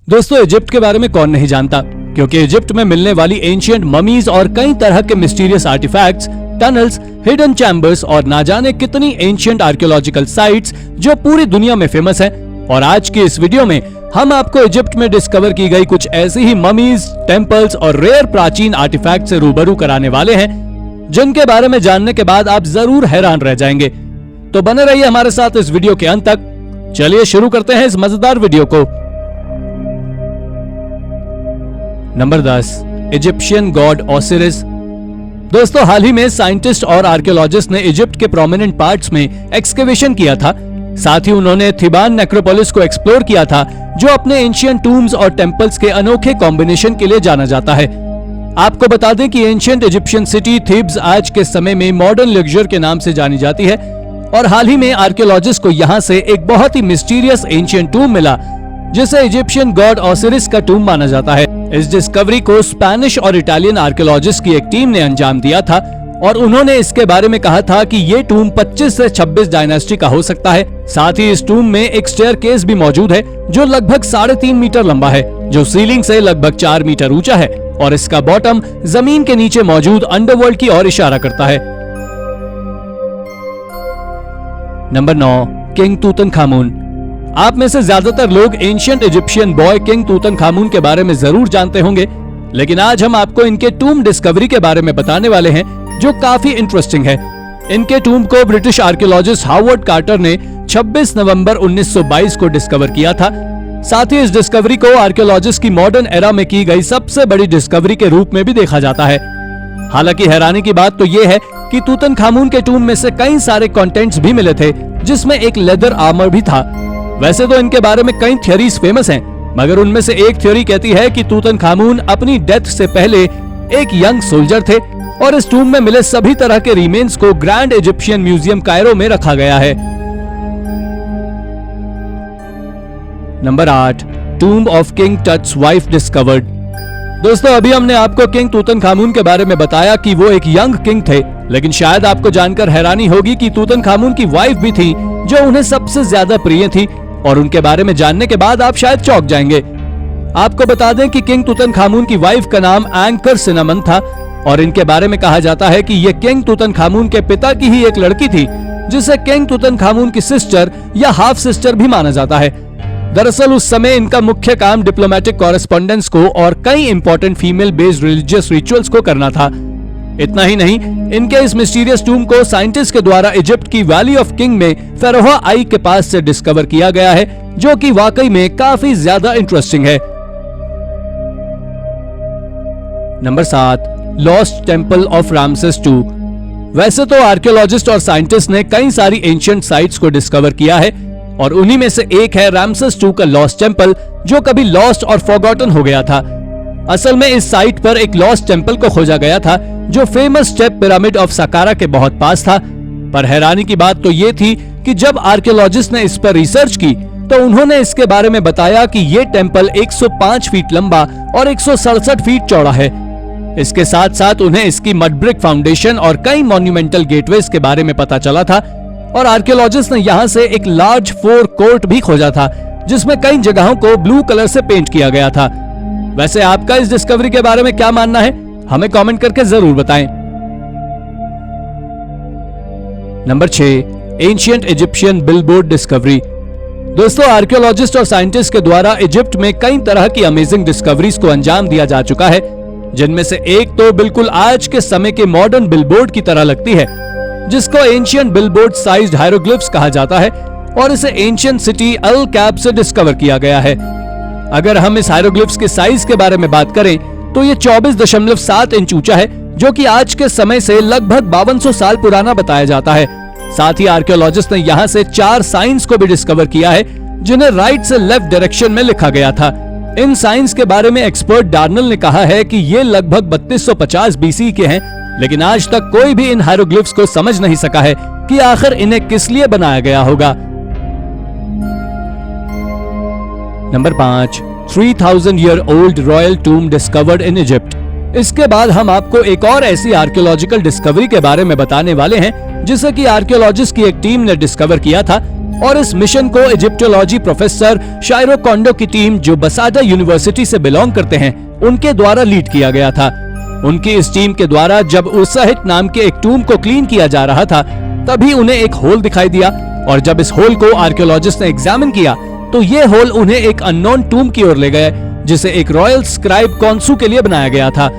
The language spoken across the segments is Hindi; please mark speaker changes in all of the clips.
Speaker 1: दोस्तों, इजिप्ट के बारे में कौन नहीं जानता, क्योंकि इजिप्ट में मिलने वाली एंशिएंट ममीज और कई तरह के mysterious artifacts, tunnels, hidden chambers और ना जाने कितनी एंशिएंट आर्कियोलॉजिकल साइट्स जो पूरी दुनिया में फेमस हैं। और आज की इस वीडियो में हम आपको इजिप्ट में डिस्कवर की गई कुछ ऐसी ही ममीज, टेम्पल्स और रेयर प्राचीन आर्टिफैक्ट से रूबरू कराने वाले हैं, जिनके बारे में जानने के बाद आप जरूर हैरान रह जाएंगे। तो बने रहिए हमारे साथ इस वीडियो के अंत तक। चलिए शुरू करते हैं इस मजेदार वीडियो को। Number 10, Egyptian God Osiris. दोस्तों, हाल ही में साइंटिस्ट और आर्कियोलॉजिस्ट ने इजिप्ट के प्रोमिनेंट पार्ट्स में एक्सकेवेशन किया था। साथ ही उन्होंने थिबान नेक्रोपोलिस को एक्सप्लोर किया था, जो अपने एंशिएंट टूम्स और टेम्पल्स के अनोखे कॉम्बिनेशन के लिए जाना जाता है। आपको बता दें कि एंशिएंट इजिप्शियन सिटी थीब्स आज के समय में मॉडर्न लग्जर के नाम से जानी जाती है, और हाल ही में आर्कियोलॉजिस्ट को यहाँ से एक बहुत ही मिस्टीरियस एंशिएंट टूम मिला, जिसे इजिप्शियन गॉड ओसिरिस का टूम माना जाता है। इस डिस्कवरी को स्पेनिश और इटालियन आर्कियोलॉजिस्ट की एक टीम ने अंजाम दिया था, और उन्होंने इसके बारे में कहा था कि ये टूम 25 से 26 डायनेस्टी का हो सकता है। साथ ही इस टूम में एक स्टेयरकेस भी मौजूद है, जो लगभग 3.5 मीटर लंबा है, जो सीलिंग से लगभग 4 मीटर ऊंचा है, और इसका बॉटम जमीन के नीचे मौजूद अंडरवर्ल्ड की ओर इशारा करता है। Number 9, king Tutankhamun. आप में से ज्यादातर लोग ancient Egyptian boy king Tutankhamun के बारे में जरूर जानते होंगे, लेकिन आज हम आपको इनके टूम डिस्कवरी के बारे में बताने वाले हैं, जो काफी इंटरेस्टिंग है। इनके टूम को ब्रिटिश आर्कियोलॉजिस्ट हावर्ड कार्टर ने 26 नवंबर 1922 को डिस्कवर किया था। साथ ही इस डिस्कवरी को आर्कियोलॉजिस्ट की मॉडर्न एरा में की गई सबसे बड़ी डिस्कवरी के रूप में भी देखा जाता है। हालांकि हैरानी की बात तो ये है कि तूतनखामुन के टूम में से कई सारे कंटेंट्स भी मिले थे, जिसमें एक लेदर आर्मर भी था। वैसे तो इनके बारे में कई थ्योरीज फेमस हैं, मगर उनमें से एक थ्योरी कहती है कि तूतनखामुन अपनी डेथ से पहले एक यंग सोल्जर थे, और इस टूम में मिले सभी तरह के रिमेन्स को ग्रैंड इजिप्शियन म्यूजियम कायरो में रखा गया है। Number 8, tomb of king Tut's wife discovered. दोस्तों, अभी हमने आपको किंग तूतनखामुन के बारे में बताया कि वो एक यंग किंग थे, लेकिन शायद आपको जानकर हैरानी होगी कि तूतनखामुन की वाइफ भी थी, जो उन्हें सबसे ज्यादा प्रिय थी, और उनके बारे में जानने के बाद आप शायद चौंक जाएंगे। आपको बता दें कि किंग तूतनखामुन की वाइफ का नाम एंकर सिनामन था, और इनके बारे में कहा जाता है कि ये किंग तूतनखामुन के पिता की ही एक लड़की थी, जिसे किंग तूतनखामुन की सिस्टर या हाफ सिस्टर भी माना जाता है। दरअसल उस समय इनका मुख्य काम डिप्लोमेटिक कॉरेस्पॉन्डेंस को और कई important female based religious rituals को करना था। इतना ही नहीं, इनके इस मिस्टीरियस टूम को साइंटिस्ट के द्वारा इजिप्ट की वैली ऑफ किंग में फेरोहा आई के पास से डिस्कवर किया गया है, जो कि वाकई में काफी ज्यादा इंटरेस्टिंग है। Number 7, lost temple of Ramses II। वैसे तो आर्कियोलॉजिस्ट और साइंटिस्ट ने कई सारी एंशिएंट साइट्स को डिस्कवर किया है, और उन्हीं में से एक है रामसेस II का लॉस्ट टेम्पल, जो कभी लॉस्ट और फॉरगॉटन हो गया था। असल में इस साइट पर एक लॉस्ट टेम्पल को खोजा गया था, जो फेमस स्टेप पिरामिड ऑफ सकारा के बहुत पास था। पर हैरानी की बात तो ये थी कि जब आर्कियोलॉजिस्ट ने इस पर रिसर्च की, तो उन्होंने इसके बारे में बताया कि ये टेम्पल 105 फीट लंबा और 167 फीट चौड़ा है। इसके साथ साथ उन्हें इसकी मड ब्रिक फाउंडेशन और कई मॉन्यूमेंटल गेटवेज के बारे में पता चला था, और आर्कियोलॉजिस्ट ने यहाँ से एक लार्ज 4 कोर्ट भी खोजा था, जिसमें कई जगहों को ब्लू कलर से पेंट किया गया था। वैसे आपका इस डिस्कवरी के बारे में क्या मानना है, हमें कमेंट करके जरूर बताएं। Number 6, ancient Egyptian billboard discovery. दोस्तों, आर्कियोलॉजिस्ट और साइंटिस्ट के द्वारा इजिप्ट में कई तरह की अमेजिंग डिस्कवरीज को अंजाम दिया जा चुका है, जिनमें से एक तो बिल्कुल आज के समय के मॉडर्न बिलबोर्ड की तरह लगती है, जिसको एंशिएंट बिलबोर्ड साइज्ड हायरोग्लिफ्स कहा जाता है, और इसे एंशिएंट सिटी अल कैप से डिस्कवर किया गया है। अगर हम इस हायरोग्लिफ्स के साइज के बारे में बात करें, तो ये 24.7 इंच ऊंचा है, जो कि आज के समय से लगभग 5200 साल पुराना बताया जाता है। साथ ही आर्कियोलॉजिस्ट ने यहाँ से 4 साइंस को भी डिस्कवर किया है, जिन्हें राइट से लेफ्ट डायरेक्शन में लिखा गया था। इन साइंस के बारे में एक्सपर्ट डार्नल ने कहा है कि ये लगभग 3250 BC के हैं, लेकिन आज तक कोई भी इन हायरोग्लिफ्स को समझ नहीं सका है कि आखिर इन्हें किस लिए बनाया गया होगा। Number 5, 3000 year old royal tomb discovered in Egypt. इसके बाद हम आपको एक और ऐसी आर्कियोलॉजिकल डिस्कवरी के बारे में बताने वाले हैं, जिसे कि आर्कियोलॉजिस्ट की एक टीम ने डिस्कवर किया था, और इस मिशन को इजिप्टोलॉजी प्रोफेसर शायरो कोंडो की टीम, जो बसाडा यूनिवर्सिटी से बिलोंग करते हैं, उनके द्वारा लीड किया गया था। उनकी इस टीम के द्वारा जब उसाहित नाम के एक टूम को क्लीन किया जा रहा था, तभी उन्हें एक होल दिखाई दिया, और जब इस होल को आर्कियोलॉजिस्ट ने एग्जामिन किया तो ये होल उन्हें एक अननोन टूम की ओर ले गए, जिसे एक रॉयल स्क्राइब कॉन्सू के लिए बनाया गया था।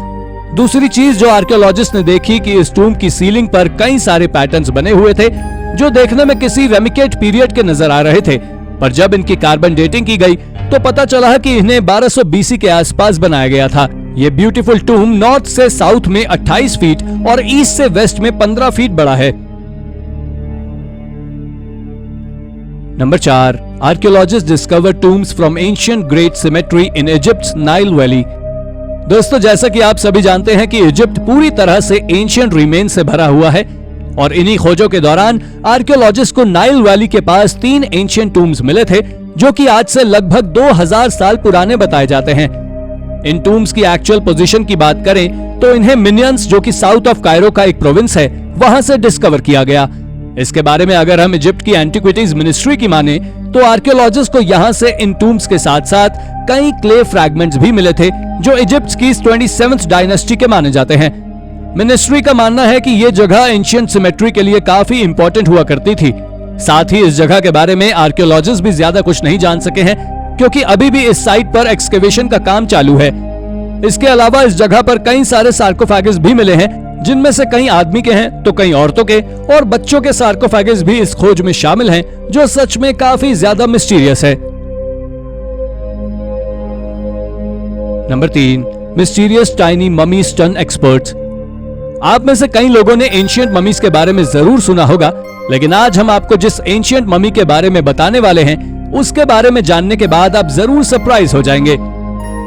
Speaker 1: दूसरी चीज जो आर्कियोलॉजिस्ट ने देखी कि इस टूम की सीलिंग पर कई सारे पैटर्न्स बने हुए थे, जो देखने में किसी रेमिकेट पीरियड के नजर आ रहे थे, पर जब इनकी कार्बन डेटिंग की गई तो पता चला कि इन्हें 1200 BC के आसपास बनाया गया था। ये ब्यूटीफुल टूम नॉर्थ से साउथ में 28 फीट और ईस्ट से वेस्ट में 15 फीट बड़ा है। Number 4, archaeologist discover tombs from ancient great cemetery in Egypt's Nile valley. दोस्तों, जैसा कि आप सभी जानते हैं कि इजिप्ट पूरी तरह से एंशिएंट रिमेन से भरा हुआ है, और इन्हीं खोजों के दौरान आर्कियोलॉजिस्ट को नाइल वैली के पास 3 एंशिएंट टूम्स मिले थे, जो कि आज से लगभग 2000 साल पुराने बताए जाते हैं। इन टूम्स की एक्चुअल पोजीशन की बात करें तो इन्हें मिनियंस, जो कि साउथ ऑफ कायरो का एक प्रोविंस है, वहां से डिस्कवर किया गया। इसके बारे में अगर हम इजिप्ट की एंटिक्विटीज मिनिस्ट्री की माने तो आर्कियोलॉजिस्ट को यहां से इन टूम्स के साथ साथ कई क्ले फ्रैगमेंट्स भी मिले थे, जो इजिप्ट की 27th डायनेस्टी के माने जाते हैं। मिनिस्ट्री का मानना है कि यह जगह एंशिएंट सिमेट्री के लिए काफी इंपॉर्टेंट हुआ करती थी। साथ ही इस जगह के बारे में आर्कियोलॉजिस्ट भी ज्यादा कुछ नहीं जान सके हैं, क्योंकि अभी भी इस साइट पर एक्सकेवेशन का काम चालू है। इसके अलावा इस जगह पर कई सारे सार्कोफेगस भी मिले हैं, जिनमें से कई आदमी के हैं तो कई औरतों के और बच्चों के सार्कोफेगस भी इस खोज में शामिल हैं, जो सच में काफी ज्यादा मिस्टीरियस है। Number 3, mysterious tiny mummy stun experts. आप में से कई लोगों ने एंशिएंट ममीज के बारे में जरूर सुना होगा, लेकिन आज हम आपको जिस एंशिएंट ममी के बारे में बताने वाले हैं, उसके बारे में जानने के बाद आप जरूर सरप्राइज हो जाएंगे।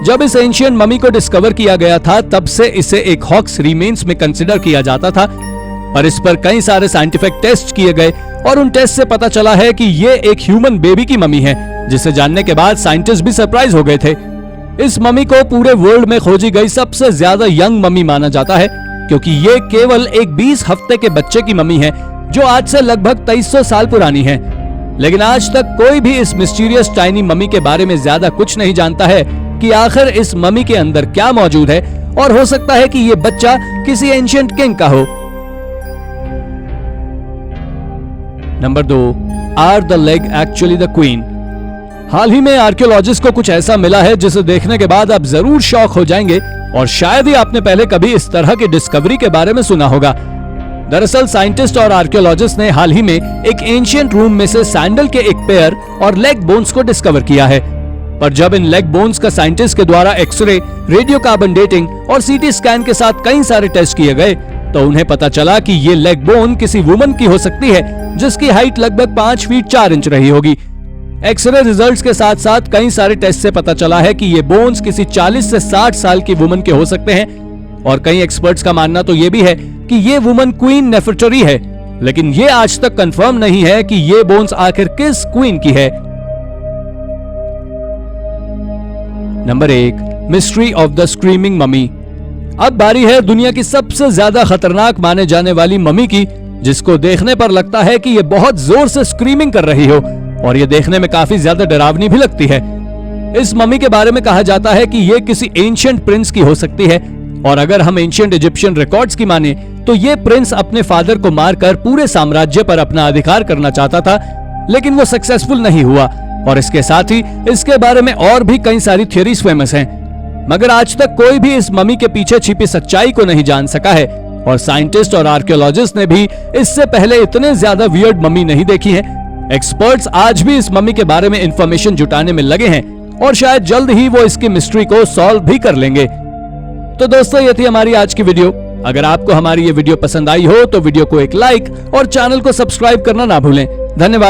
Speaker 1: जब इस एंशिएंट ममी को डिस्कवर किया गया था, तब से इसे एक हॉक्स रिमेन्स में कंसिडर किया जाता था, और इस पर कई सारे साइंटिफिक टेस्ट किए गए, और उन टेस्ट से पता चला है कि ये एक ह्यूमन बेबी की ममी है, जिसे जानने के बाद साइंटिस्ट भी सरप्राइज हो गए थे। इस ममी को पूरे वर्ल्ड में खोजी गई सबसे ज्यादा यंग ममी माना जाता है, क्योंकि ये केवल एक 20 हफ्ते के बच्चे की ममी है, जो आज से लगभग 2300 साल पुरानी है। लेकिन आज तक कोई भी इस मिस्टीरियस टाइनी ममी के बारे में ज्यादा कुछ नहीं जानता है कि आखिर इस ममी के अंदर क्या मौजूद है, और हो सकता है कि ये बच्चा किसी एंशिएंट किंग का हो। Number 2, are the leg actually the queen. हाल ही में आर्कियोलॉजिस्ट को कुछ ऐसा मिला है जिसे देखने के बाद आप जरूर शॉक हो जाएंगे, और शायद ही आपने पहले कभी इस तरह की डिस्कवरी के बारे में सुना होगा। दरअसल साइंटिस्ट और आर्कियोलॉजिस्ट ने हाल ही में एक एंशिएंट रूम में से सैंडल के एक पेयर और लेग बोन्स को डिस्कवर किया है। पर जब इन लेग बोन्स का साइंटिस्ट के द्वारा एक्सरे, रेडियो कार्बन डेटिंग और सीटी स्कैन के साथ कई सारे टेस्ट किए गए, तो उन्हें पता चला कि ये लेग बोन किसी वुमन की हो सकती है, जिसकी हाइट लगभग 5 फीट 4 इंच रही होगी। एक्सरे रिजल्ट्स के साथ साथ कई सारे टेस्ट से पता चला है कि ये बोन्स किसी 40 से 60 साल की वुमन के हो सकते हैं, और कई एक्सपर्ट्स का मानना तो ये भी है कि ये वुमन क्वीन नेफर्टरी है, लेकिन ये आज तक कंफर्म नहीं है कि ये बोन्स आखिर किस क्वीन की है। Number 1, mystery of the screaming mummy. अब बारी है दुनिया की सबसे ज्यादा खतरनाक माने जाने वाली ममी की, जिसको देखने पर लगता है कि ये बहुत जोर से स्क्रीमिंग कर रही हो, और ये देखने में काफी ज्यादा डरावनी भी लगती है। इस ममी के बारे में कहा जाता है कि ये किसी एंशिएंट प्रिंस की हो सकती है, और अगर हम एंशिएंट इजिप्शियन रिकॉर्ड्स की माने तो ये प्रिंस अपने फादर को मारकर पूरे साम्राज्य पर अपना अधिकार करना चाहता था, लेकिन वो सक्सेसफुल नहीं हुआ, और इसके साथ ही इसके बारे में और भी कई सारी थ्योरीज फेमस हैं। मगर आज तक कोई भी इस ममी के पीछे छिपी सच्चाई को नहीं जान सका है, और साइंटिस्ट और आर्कियोलॉजिस्ट ने भी इससे पहले इतने ज्यादा वियर्ड ममी नहीं देखी है। एक्सपर्ट्स आज भी इस ममी के बारे में इंफॉर्मेशन जुटाने में लगे हैं, और शायद जल्द ही वो इसकी मिस्ट्री को सॉल्व भी कर लेंगे। तो दोस्तों, ये थी हमारी आज की वीडियो। अगर आपको हमारी ये वीडियो पसंद आई हो तो वीडियो को एक लाइक और चैनल को सब्सक्राइब करना ना भूलें। धन्यवाद।